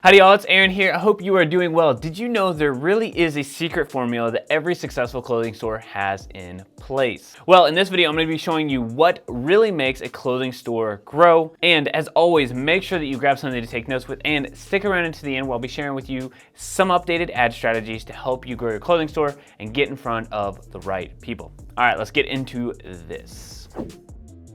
Howdy y'all, it's Aaron here. I hope you are doing well. Did you know there really is a secret formula that every successful clothing store has in place? Well, in this video, I'm going to be showing you what really makes a clothing store grow. And as always, make sure that you grab something to take notes with and stick around into the end where I'll be sharing with you some updated ad strategies to help you grow your clothing store and get in front of the right people. All right, let's get into this.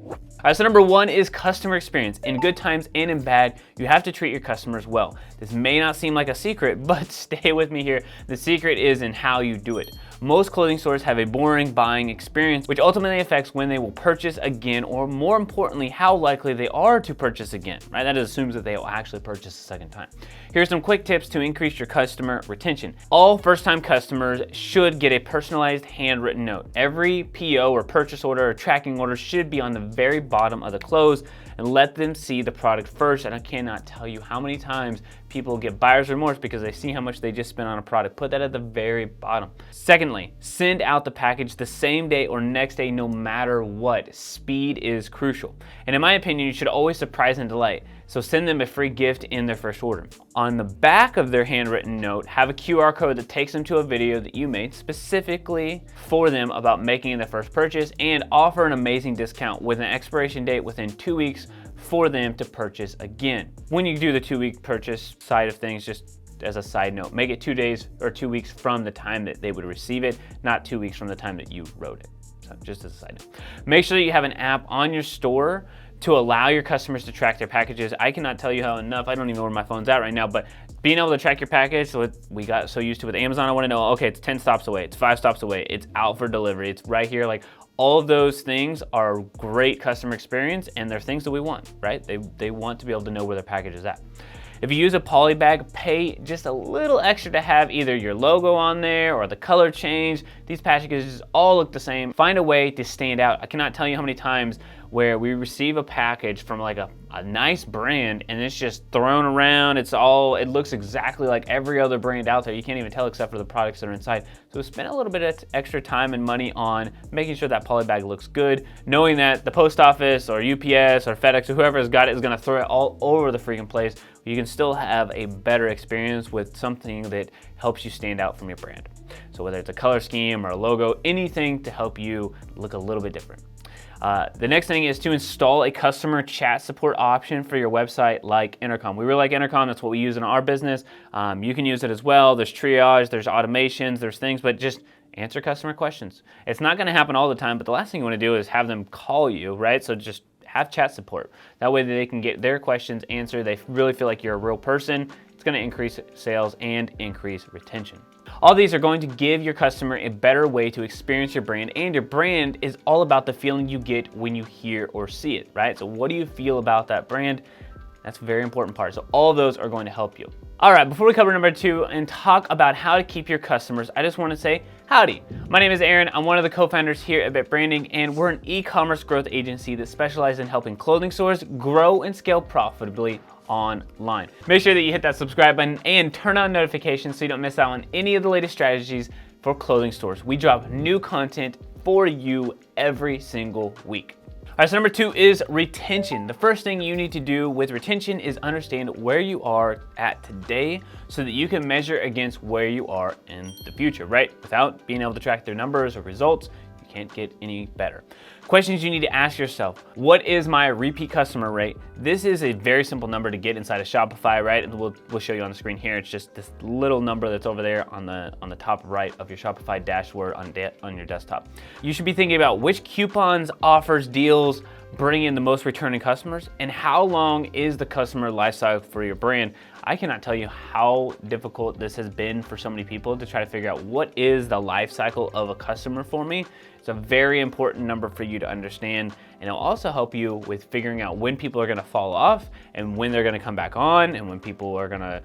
All right, so number one is customer experience. In good times and in bad, you have to treat your customers well. This may not seem like a secret, but stay with me here. The secret is in how you do it. Most clothing stores have a boring buying experience, which ultimately affects when they will purchase again, or more importantly, how likely they are to purchase again, right? That assumes that they will actually purchase a second time. Here's some quick tips to increase your customer retention. All first-time customers should get a personalized handwritten note. Every PO or purchase order or tracking order should be on the very bottom of the close, and let them see the product first. And I cannot tell you how many times people get buyer's remorse because they see how much they just spent on a product. Put that at the very bottom. Secondly, send out the package the same day or next day, no matter what. Speed is crucial. And in my opinion, you should always surprise and delight. So send them a free gift in their first order. On the back of their handwritten note, have a QR code that takes them to a video that you made specifically for them about making their first purchase, and offer an amazing discount with an expiration date within 2 weeks for them to purchase again. When you do the 2-week purchase side of things, just as a side note, make it 2 days or 2 weeks from the time that they would receive it, not 2 weeks from the time that you wrote it. So just as a side note. Make sure that you have an app on your store to allow your customers to track their packages. I cannot tell you how enough, I don't even know where my phone's at right now, but being able to track your package, so we got so used to with Amazon, I wanna know, okay, it's 10 stops away, it's 5 stops away, it's out for delivery, it's right here. Like, all of those things are great customer experience, and they're things that we want, right? They want to be able to know where their package is at. If you use a poly bag, pay just a little extra to have either your logo on there or the color change. These packages all look the same. Find a way to stand out. I cannot tell you how many times where we receive a package from like a nice brand and it's just thrown around. It looks exactly like every other brand out there. You can't even tell except for the products that are inside. So spend a little bit of extra time and money on making sure that poly bag looks good, knowing that the post office or UPS or FedEx or whoever has got it is gonna throw it all over the freaking place. You can still have a better experience with something that helps you stand out from your brand. So whether it's a color scheme or a logo, anything to help you look a little bit different. The next thing is to install a customer chat support option for your website like Intercom. We really like Intercom, that's what we use in our business. You can use it as well. There's triage, there's automations, there's things, but just answer customer questions. It's not gonna happen all the time, but the last thing you wanna do is have them call you, right? So just have chat support. That way they can get their questions answered. They really feel like you're a real person. It's gonna increase sales and increase retention. All these are going to give your customer a better way to experience your brand, and your brand is all about the feeling you get when you hear or see it, right? So what do you feel about that brand? That's a very important part. So all of those are going to help you. All right, before we cover number 2 and talk about how to keep your customers, I just want to say howdy. My name is Aaron. I'm one of the co-founders here at Bit Branding, and we're an e-commerce growth agency that specializes in helping clothing stores grow and scale profitably online. Make sure that you hit that subscribe button and turn on notifications so you don't miss out on any of the latest strategies for clothing stores. We drop new content for you every single week. All right, so number 2 is retention. The first thing you need to do with retention is understand where you are at today so that you can measure against where you are in the future, right? Without being able to track their numbers or results, you can't get any better. Questions you need to ask yourself: what is my repeat customer rate? This is a very simple number to get inside of Shopify, right? And we'll show you on the screen here. It's just this little number that's over there on the top right of your Shopify dashboard on your desktop. You should be thinking about which coupons, offers, deals bring in the most returning customers, and how long is the customer life cycle for your brand. I cannot tell you how difficult this has been for so many people to try to figure out what is the life cycle of a customer for me. It's a very important number for you to understand, and it'll also help you with figuring out when people are gonna fall off and when they're gonna come back on, and when people are gonna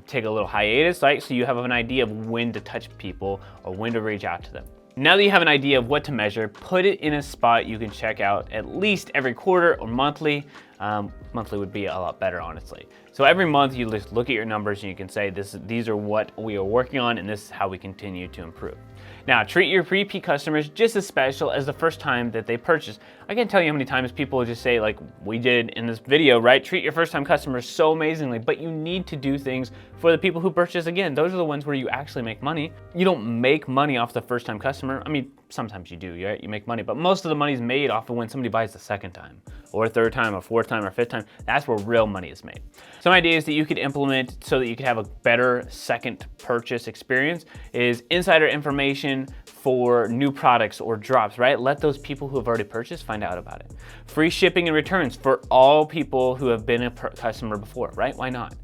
take a little hiatus, right? So you have an idea of when to touch people or when to reach out to them. Now that you have an idea of what to measure, put it in a spot you can check out at least every quarter or monthly. Monthly would be a lot better, honestly. So every month you just look at your numbers and you can say, these are what we are working on and this is how we continue to improve. Now, treat your repeat customers just as special as the first time that they purchase. I can't tell you how many times people just say, like we did in this video, right? Treat your first time customers so amazingly, but you need to do things for the people who purchase again. Those are the ones where you actually make money. You don't make money off the first time customer. I mean, sometimes you do, right? You make money, but most of the money is made off of when somebody buys the second time or third time or fourth time or fifth time. That's where real money is made. Some ideas that you could implement so that you could have a better second purchase experience is insider information for new products or drops, right? Let those people who have already purchased find out about it. Free shipping and returns for all people who have been a customer before, right? Why not?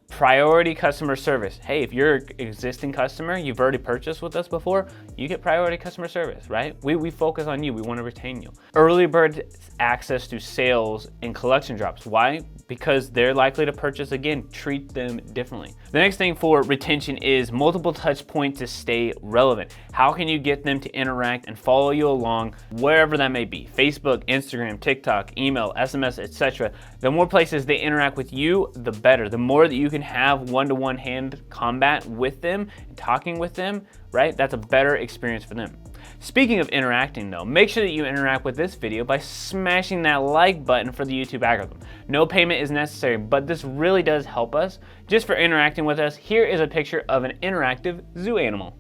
Priority customer service. Hey, if you're an existing customer, you've already purchased with us before, you get priority customer service, right? We focus on you, we want to retain you. Early bird access to sales and collection drops. Why? Because they're likely to purchase again. Treat them differently. The next thing for retention is multiple touch points to stay relevant. How can you get them to interact and follow you along wherever that may be? Facebook, Instagram, TikTok, email, SMS, etc. The more places they interact with you, the better. The more that you can have one-to-one hand combat with them and talking with them, right? That's a better experience for them. Speaking of interacting though, make sure that you interact with this video by smashing that like button for the YouTube algorithm. No payment is necessary, but this really does help us. Just for interacting with us, here is a picture of an interactive zoo animal.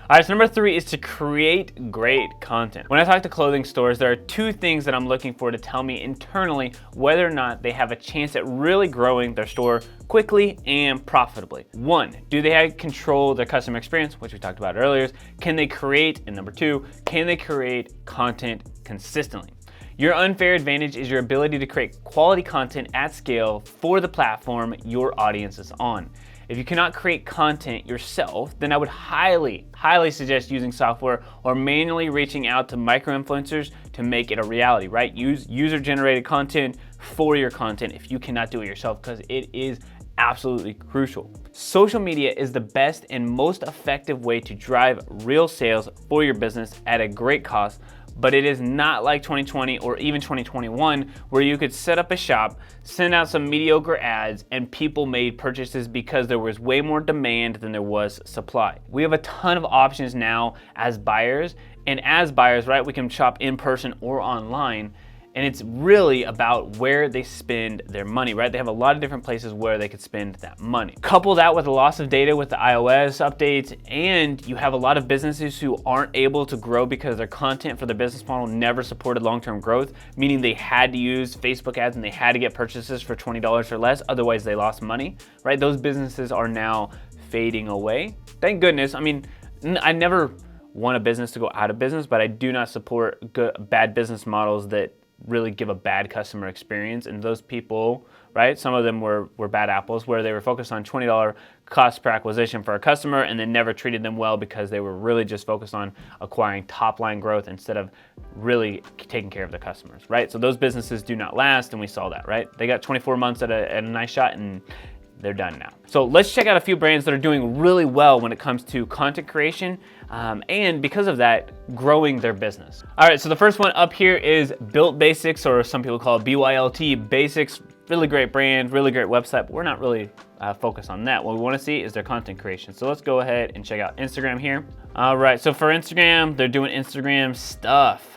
All right, so number 3 is to create great content. When I talk to clothing stores, there are 2 things that I'm looking for to tell me internally whether or not they have a chance at really growing their store quickly and profitably. 1, do they have control of their customer experience, which we talked about earlier? Can they create, and number 2, can they create content consistently? Your unfair advantage is your ability to create quality content at scale for the platform your audience is on. If you cannot create content yourself, then I would highly suggest using software or manually reaching out to micro-influencers to make it a reality, right? Use user-generated content for your content if you cannot do it yourself, because it is absolutely crucial. Social media is the best and most effective way to drive real sales for your business at a great cost, but it is not like 2020 or even 2021 where you could set up a shop, send out some mediocre ads, and people made purchases because there was way more demand than there was supply. We have a ton of options now as buyers, and as buyers, right, we can shop in person or online. And it's really about where they spend their money, right? They have a lot of different places where they could spend that money. Couple that with the loss of data with the iOS updates, and you have a lot of businesses who aren't able to grow because their content for their business model never supported long-term growth, meaning they had to use Facebook ads and they had to get purchases for $20 or less, otherwise they lost money, right? Those businesses are now fading away. Thank goodness. I mean, I never want a business to go out of business, but I do not support bad business models that really give a bad customer experience. And those people, right, some of them were bad apples where they were focused on $20 cost per acquisition for a customer and then never treated them well because they were really just focused on acquiring top line growth instead of really taking care of the customers, right? So those businesses do not last, and we saw that, right? They got 24 months at a nice shot and they're done now. So let's check out a few brands that are doing really well when it comes to content creation and because of that, growing their business. All right, so the first one up here is Built Basics, or some people call it BYLT Basics. Really great brand, really great website, but we're not really focused on that. What we wanna see is their content creation. So let's go ahead and check out Instagram here. All right, so for Instagram, they're doing Instagram stuff.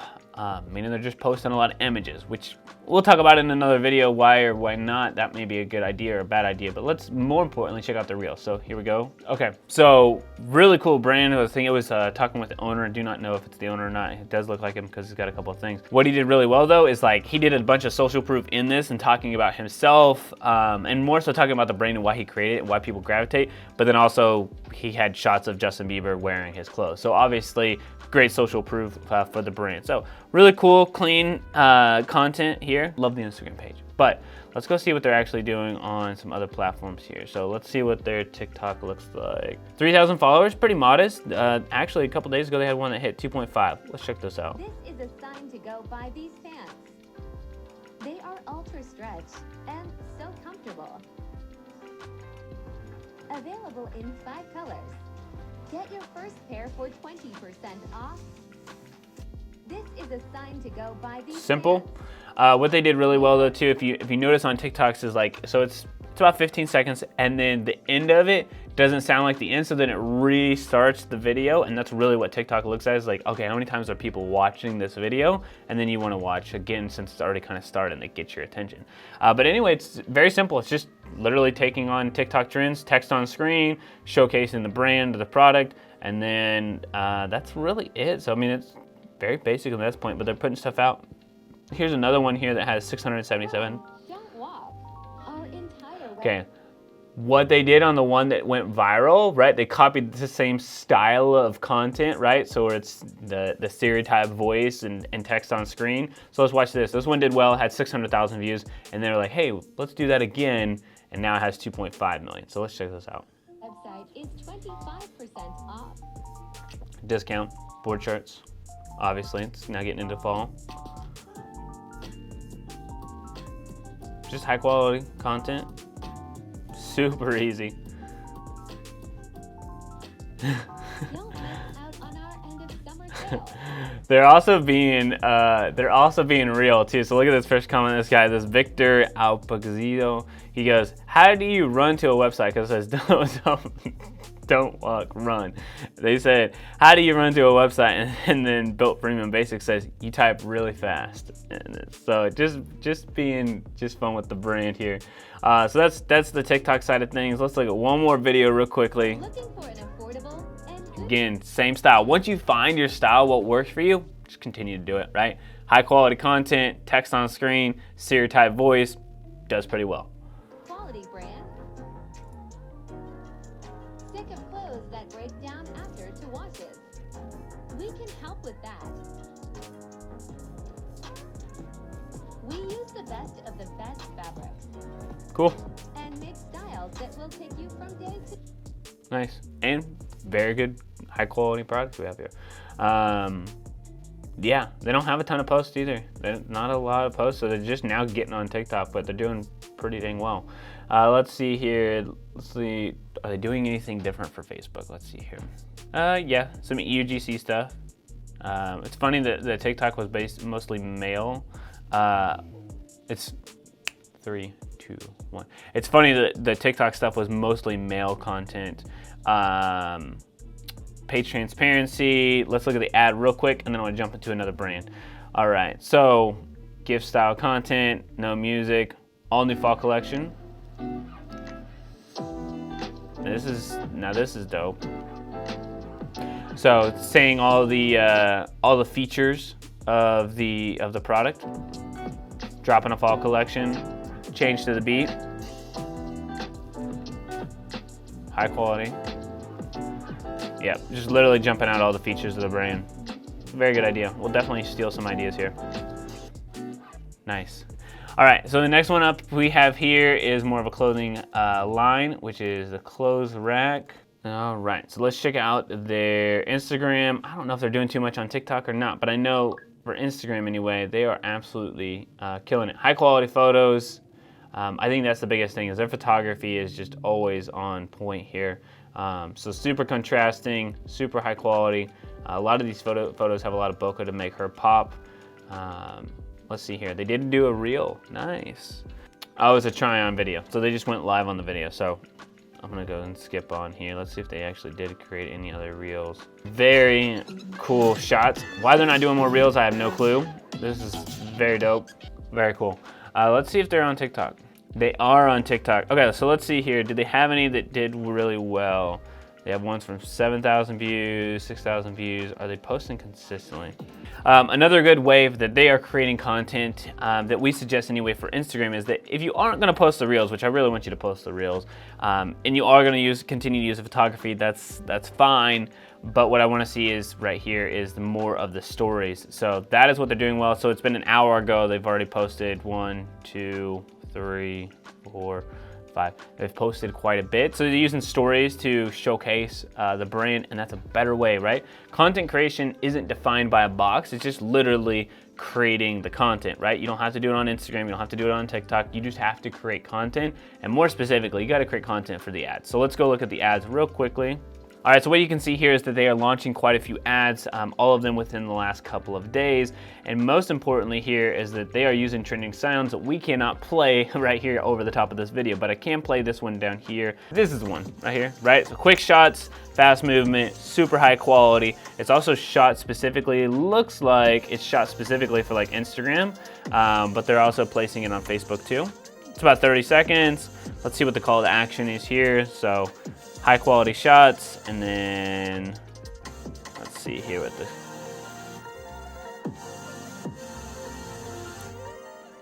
Meaning they're just posting a lot of images, which we'll talk about in another video, why or why not that may be a good idea or a bad idea, but let's more importantly check out the reels. So here we go. Okay, so really cool brand. I think it was talking with the owner. I do not know if it's the owner or not. It does look like him because he's got a couple of things. What he did really well though is like he did a bunch of social proof in this and talking about himself and more so talking about the brand and why he created it and why people gravitate, but then also he had shots of Justin Bieber wearing his clothes. So obviously great social proof for the brand. So really cool, clean content here. Love the Instagram page. But let's go see what they're actually doing on some other platforms here. So let's see what their TikTok looks like. 3,000 followers, pretty modest. Actually, a couple days ago, they had one that hit 2.5. Let's check this out. This is a sign to go by these pants. They are ultra stretch and so comfortable. Available in 5 colors. Get your first pair for 20% off. This is a sign to go by these simple. pants. What they did really well though too, if you notice on TikToks is like, so it's It's about 15 seconds, and then the end of it doesn't sound like the end, so then it restarts the video, and that's really what TikTok looks at, is like, okay, how many times are people watching this video? And then you want to watch again since it's already kind of started and it gets your attention. But anyway, it's very simple. It's just literally taking on TikTok trends, text on screen, showcasing the brand, the product, and then that's really it. So I mean, it's very basic at this point, but they're putting stuff out. Here's another one here that has 677. Don't walk. Our entire Okay, what they did on the one that went viral, right? They copied the same style of content, right? So it's the stereotype voice and text on screen. So let's watch this. This one did well, had 600,000 views, and they were like, hey, let's do that again, and now it has 2.5 million. So let's check this out. website is 25% off. Discount, board shirts. Obviously, it's now getting into fall. Just high quality content. Super easy. Don't miss out on our end of summer sale. They're also being real too. So look at this first comment. This guy, this Victor Alpagzito, he goes, "How do you run to a website?" Because it says don't walk, run. They said, "How do you run to a website?" And then Built Premium Basics says, "You type really fast." And so just being fun with the brand here. So that's the TikTok side of things. Let's look at one more video real quickly. Looking for an affordable and good Again, same style. Once you find your style, what works for you, just continue to do it, right? High quality content, text on screen, stereotype voice, does pretty well. quality brand. Sick of clothes that break down after 2 washes? We can help with that. We use the best of the best fabrics Cool, and make styles that will take you from day to nice, and very good, high quality products we have here. Yeah, they don't have a ton of posts either. They're not a lot of posts, so they're just now getting on TikTok, but they're doing pretty dang well. Let's see here. Let's see, are they doing anything different for Facebook? Let's see here. Yeah, some UGC stuff. It's funny that the TikTok was based mostly male. It's 3, 2, 1. It's funny that the TikTok stuff was mostly male content. Page transparency. Let's look at the ad real quick, and then I want to jump into another brand. All right, so gift style content, no music, all new fall collection. This is dope. So it's saying all the features of the product. Dropping a fall collection, change to the beat. High quality. Yep, just literally jumping out all the features of the brand. Very good idea. We'll definitely steal some ideas here. Nice. All right, so the next one up we have here is more of a clothing line, which is the Clothes Rack. All right, so let's check out their Instagram. I don't know if they're doing too much on TikTok or not, but I know for Instagram anyway, they are absolutely killing it. High quality photos. I think that's the biggest thing, is their photography is just always on point here. So super contrasting, super high quality. A lot of these photos have a lot of bokeh to make her pop. Let's see here. They did do a reel. Nice. Oh, it's a try-on video. So they just went live on the video. So I'm gonna go and skip on here. Let's see if they actually did create any other reels. Very cool shots. Why they're not doing more reels, I have no clue. This is very dope. Very cool. Let's see if they're on TikTok. They are on TikTok. Okay, so let's see here. Did they have any that did really well? They have ones from 7,000 views, 6,000 views. Are they posting consistently? Another good way that they are creating content that we suggest anyway for Instagram is that if you aren't gonna post the reels, which I really want you to post the reels, and you are gonna continue to use the photography, that's fine. But what I wanna see is right here is more of the stories. So that is what they're doing well. So it's been an hour ago, they've already posted 1, 2, 3, 4, 5. They've posted quite a bit. So they're using stories to showcase the brand, and that's a better way, right? Content creation isn't defined by a box. It's just literally creating the content, right? You don't have to do it on Instagram. You don't have to do it on TikTok. You just have to create content. And more specifically, you got to create content for the ads. So let's go look at the ads real quickly. All right, so what you can see here is that they are launching quite a few ads, all of them within the last couple of days. And most importantly here is that they are using trending sounds that we cannot play right here over the top of this video, but I can play this one down here. This is the one right here, right? So quick shots, fast movement, super high quality. It's also shot specifically, looks like it's shot specifically for like Instagram, but they're also placing it on Facebook too. It's about 30 seconds. Let's see what the call to action is here. So high quality shots, and then let's see here with this.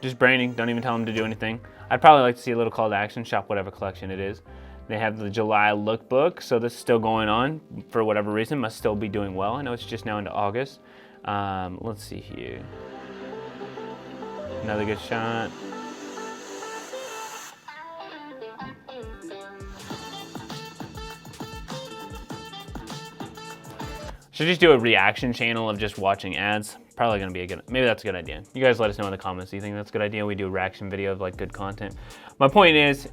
Just branding, don't even tell them to do anything. I'd probably like to see a little call to action, shop whatever collection it is. They have the July lookbook, so this is still going on for whatever reason, must still be doing well. I know it's just now into August. Let's see here. Another good shot. Should just do a reaction channel of just watching ads. Probably gonna be a good, maybe that's a good idea. You guys let us know in the comments. Do you think that's a good idea? We do a reaction video of like good content. My point is,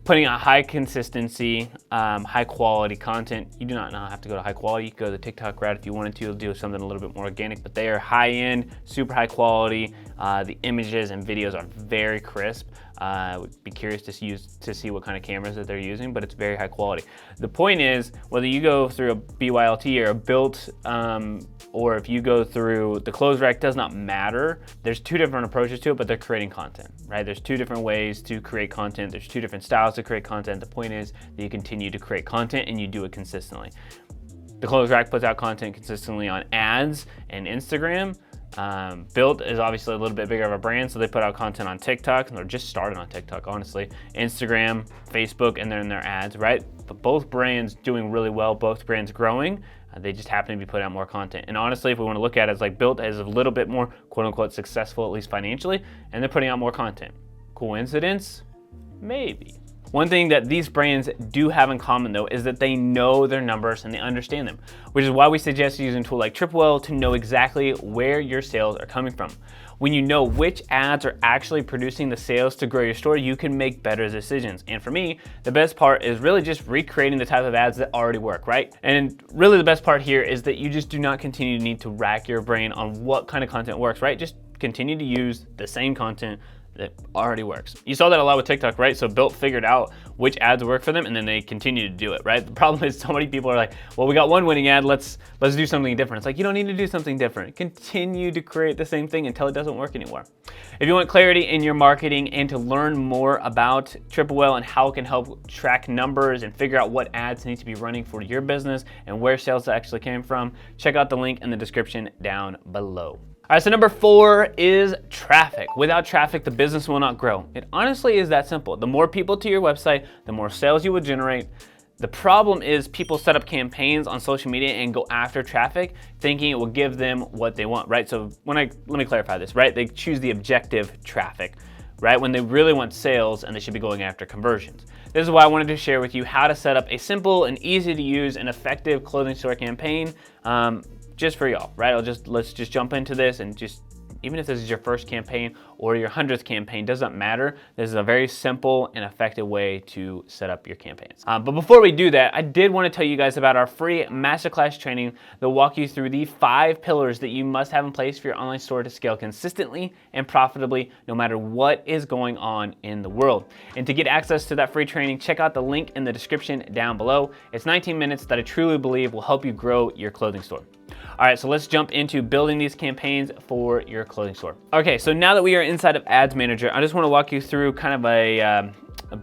putting out high consistency, high quality content. You do not have to go to high quality. You can go to the TikTok route if you wanted to. You'll do something a little bit more organic, but they are high end, super high quality. The images and videos are very crisp. Would be curious to see what kind of cameras that they're using, but it's very high quality. The point is, whether you go through a BYLT or a built, or if you go through the clothes rack, does not matter. There's two different approaches to it, but they're creating content, right? There's two different ways to create content. There's two different styles to create content. The point is that you continue to create content and you do it consistently. The clothes rack puts out content consistently on ads and Instagram. Built is obviously a little bit bigger of a brand, so they put out content on TikTok, and they're just started on TikTok, honestly. Instagram, Facebook, and then their ads, right? But both brands doing really well, both brands growing. They just happen to be putting out more content. And honestly, if we want to look at it as like Built as a little bit more quote unquote successful, at least financially, and they're putting out more content. Coincidence? Maybe. One thing that these brands do have in common though is that they know their numbers and they understand them, which is why we suggest using a tool like TripWell to know exactly where your sales are coming from. When you know which ads are actually producing the sales to grow your store, you can make better decisions. And for me, the best part is really just recreating the type of ads that already work, right? And really the best part here is that you just do not continue to need to rack your brain on what kind of content works, right? Just continue to use the same content that already works. You saw that a lot with TikTok, right? So Built figured out which ads work for them and then they continue to do it, right? The problem is so many people are like, well, we got one winning ad, let's do something different. It's like, you don't need to do something different. Continue to create the same thing until it doesn't work anymore. If you want clarity in your marketing and to learn more about TripWell and how it can help track numbers and figure out what ads need to be running for your business and where sales actually came from, check out the link in the description down below. All right, so number 4 is traffic. Without traffic, the business will not grow. It honestly is that simple. The more people to your website, the more sales you will generate. The problem is people set up campaigns on social media and go after traffic thinking it will give them what they want, right? So let me clarify this, right? They choose the objective traffic, right? When they really want sales and they should be going after conversions. This is why I wanted to share with you how to set up a simple and easy to use and effective clothing store campaign just for y'all, right? Let's just jump into this and just, even if this is your first campaign or your 100th campaign, doesn't matter. This is a very simple and effective way to set up your campaigns. But before we do that, I did want to tell you guys about our free masterclass training that will walk you through the 5 pillars that you must have in place for your online store to scale consistently and profitably, no matter what is going on in the world. And to get access to that free training, check out the link in the description down below. It's 19 minutes that I truly believe will help you grow your clothing store. All right, so let's jump into building these campaigns for your clothing store. Okay, so now that we are inside of Ads Manager, I just want to walk you through kind of a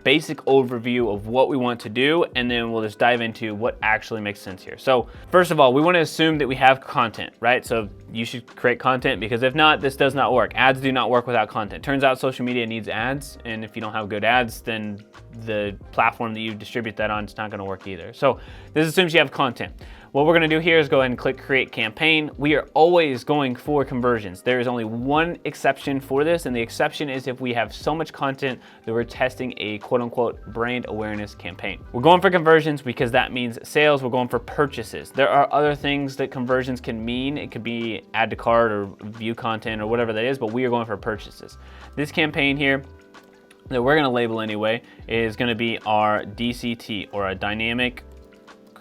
basic overview of what we want to do, and then we'll just dive into what actually makes sense here. So first of all, we want to assume that we have content, right? So you should create content, because if not, this does not work. Ads do not work without content. Turns out social media needs ads, and if you don't have good ads, then the platform that you distribute that on is not going to work either. So this assumes you have content. What we're gonna do here is go ahead and click Create Campaign. We are always going for conversions. There is only one exception for this, and the exception is if we have so much content that we're testing a quote-unquote brand awareness campaign. We're going for conversions because that means sales. We're going for purchases. There are other things that conversions can mean. It could be add to cart or view content or whatever that is, but we are going for purchases. This campaign here that we're gonna label anyway is gonna be our DCT, or a dynamic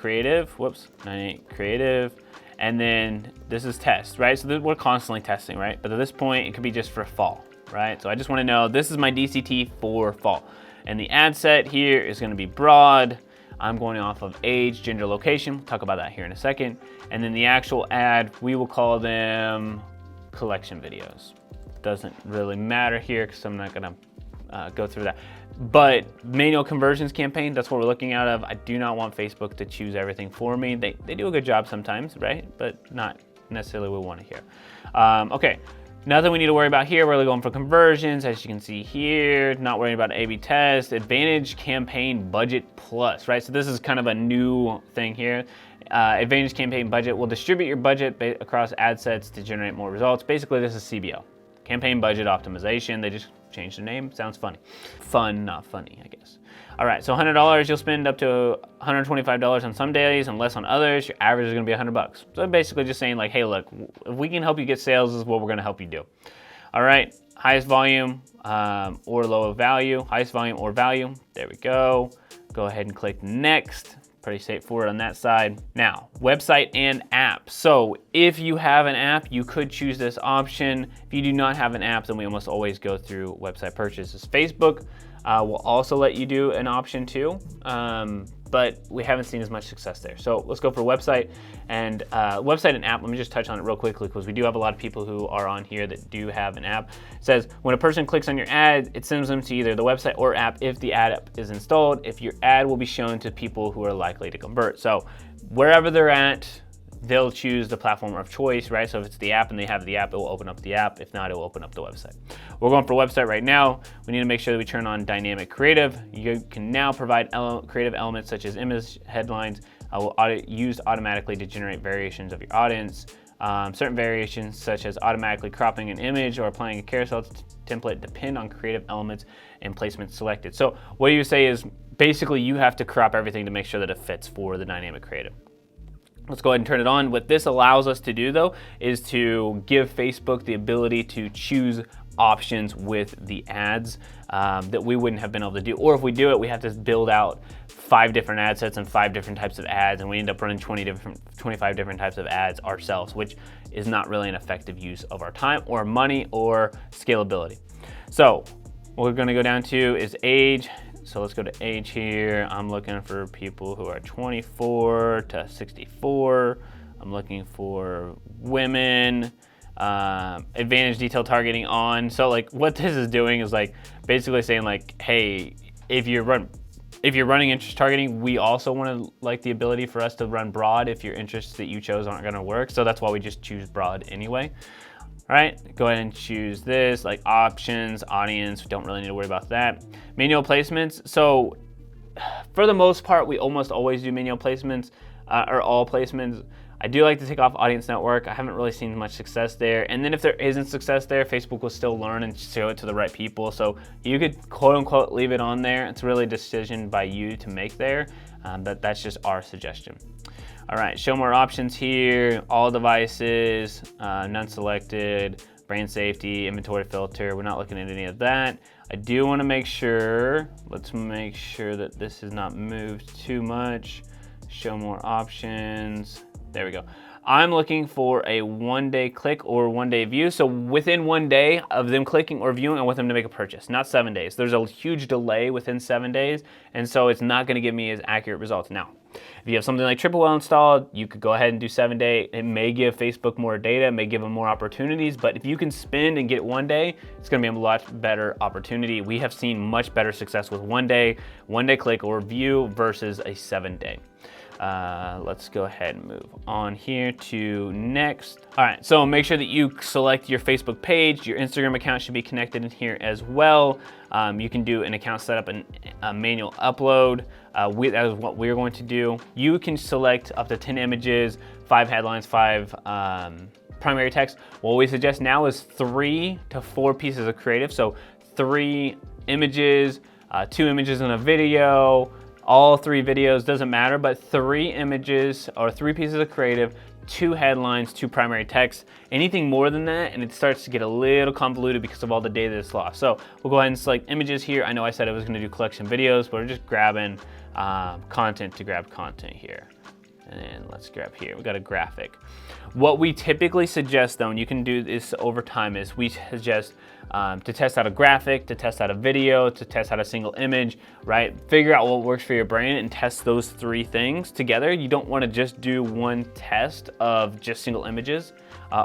creative, whoops, 98 creative, and then this is test, right? So we're constantly testing, right? But at this point, it could be just for fall, right? So I just wanna know, this is my DCT for fall. And the ad set here is gonna be broad. I'm going off of age, gender, location. We'll talk about that here in a second. And then the actual ad, we will call them collection videos. Doesn't really matter here because I'm not gonna go through that. But manual conversions campaign, that's what we're looking out of. I do not want Facebook to choose everything for me. They do a good job sometimes, right? But not necessarily what we want to hear. Okay, nothing we need to worry about here. We're really going for conversions, as you can see here. Not worrying about A/B test. Advantage campaign budget plus, right? So this is kind of a new thing here. Advantage campaign budget will distribute your budget across ad sets to generate more results. Basically, this is CBO, campaign budget optimization. They just changed the name. Sounds funny. Fun, not funny, I guess. All right, so $100, you'll spend up to $125 on some days and less on others. Your average is gonna be $100. So basically just saying like, hey, look, if we can help you get sales, this is what we're gonna help you do. All right, highest volume or low value, highest volume or value. There we go. Go ahead and click next. Pretty straightforward on that side. Now, website and app. So if you have an app, you could choose this option. If you do not have an app, then we almost always go through website purchases. Facebook will also let you do an option too, but we haven't seen as much success there. So let's go for website and website and app. Let me just touch on it real quickly because we do have a lot of people who are on here that do have an app. It says when a person clicks on your ad, it sends them to either the website or app if the ad app is installed. If your ad will be shown to people who are likely to convert. So wherever they're at, they'll choose the platform of choice, right? So if it's the app and they have the app, it will open up the app. If not, it will open up the website. We're going for website right now. We need to make sure that we turn on dynamic creative. You can now provide creative elements such as image headlines will used automatically to generate variations of your audience. Certain variations such as automatically cropping an image or applying a carousel template depend on creative elements and placement selected. So what you say is basically you have to crop everything to make sure that it fits for the dynamic creative. Let's go ahead and turn it on. What this allows us to do though is to give Facebook the ability to choose options with the ads that we wouldn't have been able to do. Or if we do it, we have to build out 5 different ad sets and 5 different types of ads, and we end up running 25 different types of ads ourselves, which is not really an effective use of our time or money or scalability. So what we're gonna go down to is age. So let's go to age here. I'm looking for people who are 24 to 64. I'm looking for women. Advantage detail targeting on. So like what this is doing is like basically saying like, hey, if you're running interest targeting, we also want to like the ability for us to run broad if your interests that you chose aren't gonna work. So that's why we just choose broad anyway. All right, go ahead and choose this, like options, audience, we don't really need to worry about that. Manual placements, so for the most part, we almost always do manual placements, or all placements. I do like to take off audience network. I haven't really seen much success there. And then if there isn't success there, Facebook will still learn and show it to the right people. So you could quote unquote leave it on there. It's really a decision by you to make there, but that's just our suggestion. All right, show more options here, all devices, none selected, brand safety, inventory filter. We're not looking at any of that. I do wanna make sure, let's make sure that this is not moved too much. Show more options, there we go. I'm looking for a 1-day click or 1-day view. So within 1 day of them clicking or viewing, I want them to make a purchase, not 7 days. There's a huge delay within 7 days, and so it's not gonna give me as accurate results. Now, if you have something like Triple Well installed, you could go ahead and do 7 day. It may give Facebook more data, it may give them more opportunities, but if you can spend and get 1 day, it's gonna be a lot better opportunity. We have seen much better success with 1 day click or view versus a 7 day. Let's go ahead and move on here to next. All right, so make sure that you select your Facebook page. Your Instagram account should be connected in here as well. You can do an account setup and a manual upload. That is what we're going to do. You can select up to 10 images, 5 headlines, 5 primary text. What we suggest now is 3 to 4 pieces of creative. So 3 images, 2 images in a video, all 3 videos, doesn't matter, but 3 images or 3 pieces of creative, 2 headlines, 2 primary texts. Anything more than that, and it starts to get a little convoluted because of all the data that's lost. So we'll go ahead and select images here. I know I said I was gonna do collection videos, but we're just grabbing content to grab content here. And then let's grab here, we got a graphic. What we typically suggest though, and you can do this over time, is we suggest to test out a graphic, to test out a video, to test out a single image, right? Figure out what works for your brand and test those 3 things together. You don't wanna just do one test of just single images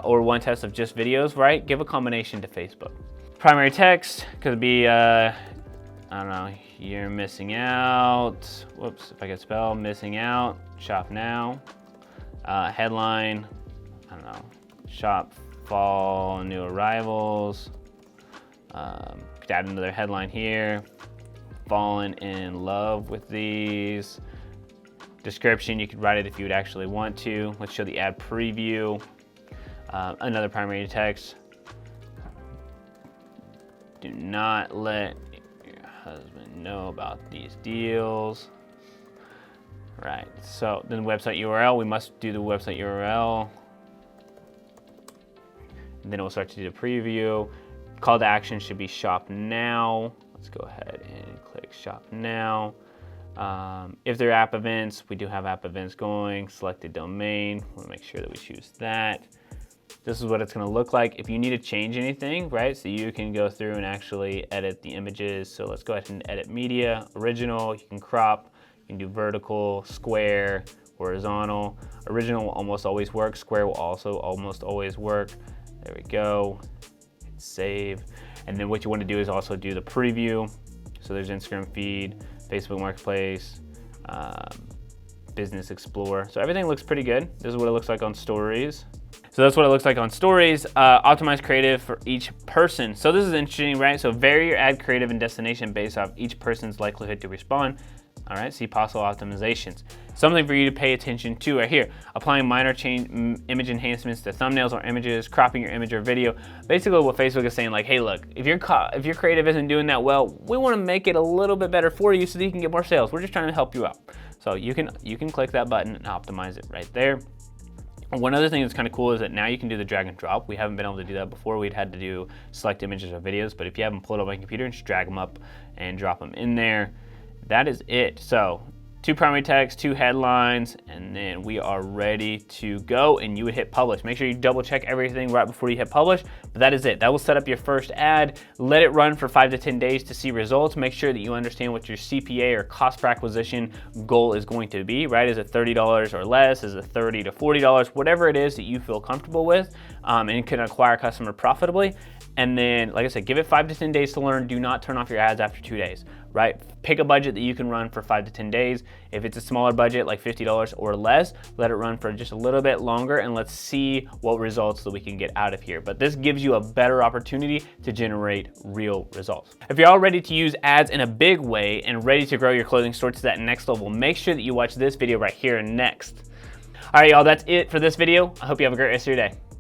or one test of just videos, right? Give a combination to Facebook. Primary text could be, I don't know, you're missing out. Whoops, if I could spell, missing out, shop now. Headline, I don't know, shop fall new arrivals. Could add another headline here. Fallen in love with these. Description, you could write it if you would actually want to. Let's show the ad preview. Another primary text. Do not let your husband know about these deals. Right, so then website URL, we must do the website URL. And then we'll start to do the preview. Call to action should be shop now. Let's go ahead and click shop now. If there are app events, we do have app events going. Selected domain, we'll make sure that we choose that. This is what it's gonna look like. If you need to change anything, right? So you can go through and actually edit the images. So let's go ahead and edit media, original, you can crop, you can do vertical, square, horizontal. Original will almost always work. Square will also almost always work. There we go. Hit save. And then what you want to do is also do the preview. So there's Instagram feed, Facebook Marketplace, Business Explorer. So everything looks pretty good. This is what it looks like on stories. So that's what it looks like on stories. Optimize creative for each person. So this is interesting, right? So vary your ad creative and destination based off each person's likelihood to respond. All right, see possible optimizations. Something for you to pay attention to right here. Applying minor image enhancements to thumbnails or images, cropping your image or video. Basically what Facebook is saying, like, hey, look, if your creative isn't doing that well, we wanna make it a little bit better for you so that you can get more sales. We're just trying to help you out. So you can click that button and optimize it right there. One other thing that's kind of cool is that now you can do the drag and drop. We haven't been able to do that before. We'd had to do select images or videos, but if you have them pulled up on your computer, just drag them up and drop them in there. That is it. So 2 primary text, 2 headlines, and then we are ready to go, and you would hit publish. Make sure you double check everything right before you hit publish, but that is it. That will set up your first ad. Let it run for 5 to 10 days to see results. Make sure that you understand what your CPA or cost per acquisition goal is going to be, right? Is it $30 or less? Is it $30 to $40? Whatever it is that you feel comfortable with and can acquire a customer profitably. And then, like I said, give it 5 to 10 days to learn. Do not turn off your ads after 2 days, right? Pick a budget that you can run for 5 to 10 days. If it's a smaller budget, like $50 or less, let it run for just a little bit longer, and let's see what results that we can get out of here. But this gives you a better opportunity to generate real results. If you're all ready to use ads in a big way and ready to grow your clothing store to that next level, make sure that you watch this video right here next. All right, y'all, that's it for this video. I hope you have a great rest of your day.